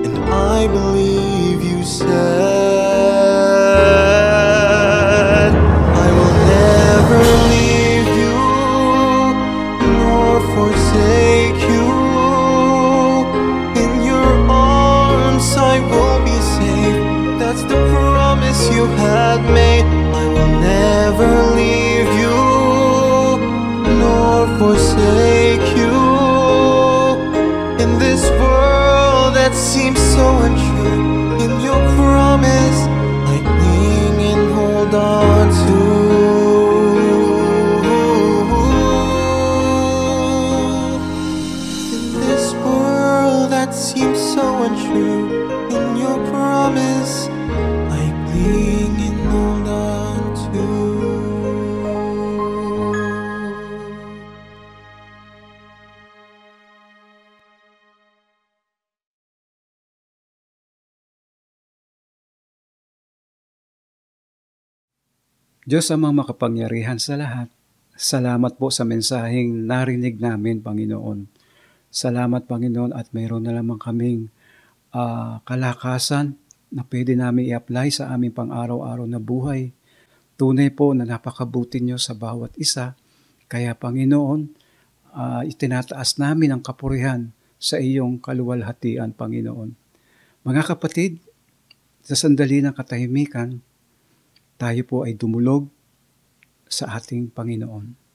and I believe you said I will never leave you nor forsake you. In your arms I will be safe. That's the promise you had made. I will never leave you nor forsake you. In this world that seems so untrue, in your promise I cling and hold on to. In this world that seems so untrue, in your promise I cling and hold on to. Diyos amang makapangyarihan sa lahat, salamat po sa mensaheng narinig namin, Panginoon. Salamat, Panginoon, at mayroon na lamang kaming kalakasan na pwede namin i-apply sa aming pang-araw-araw na buhay. Tunay po na napakabuti niyo sa bawat isa. Kaya, Panginoon, itinataas namin ang kapurihan sa iyong kaluwalhatian, Panginoon. Mga kapatid, sa sandali ng katahimikan, tayo po ay dumulog sa ating Panginoon.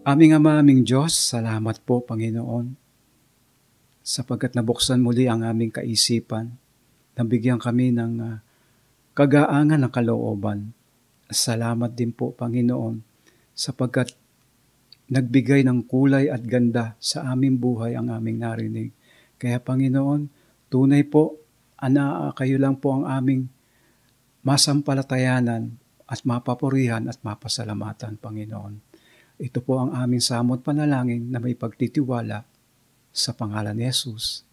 Aming Ama, aming Diyos, salamat po, Panginoon, sapagkat nabuksan muli ang aming kaisipan, nabigyan kami ng kagaangan ng kalooban. Salamat din po, Panginoon, sapagkat nagbigay ng kulay at ganda sa aming buhay ang aming narinig. Kaya, Panginoon, tunay po, kayo lang po ang aming masampalatayanan at mapapurihan at mapasalamatan, Panginoon. Ito po ang aming samot panalangin na may pagtitiwala sa pangalan ni Jesus.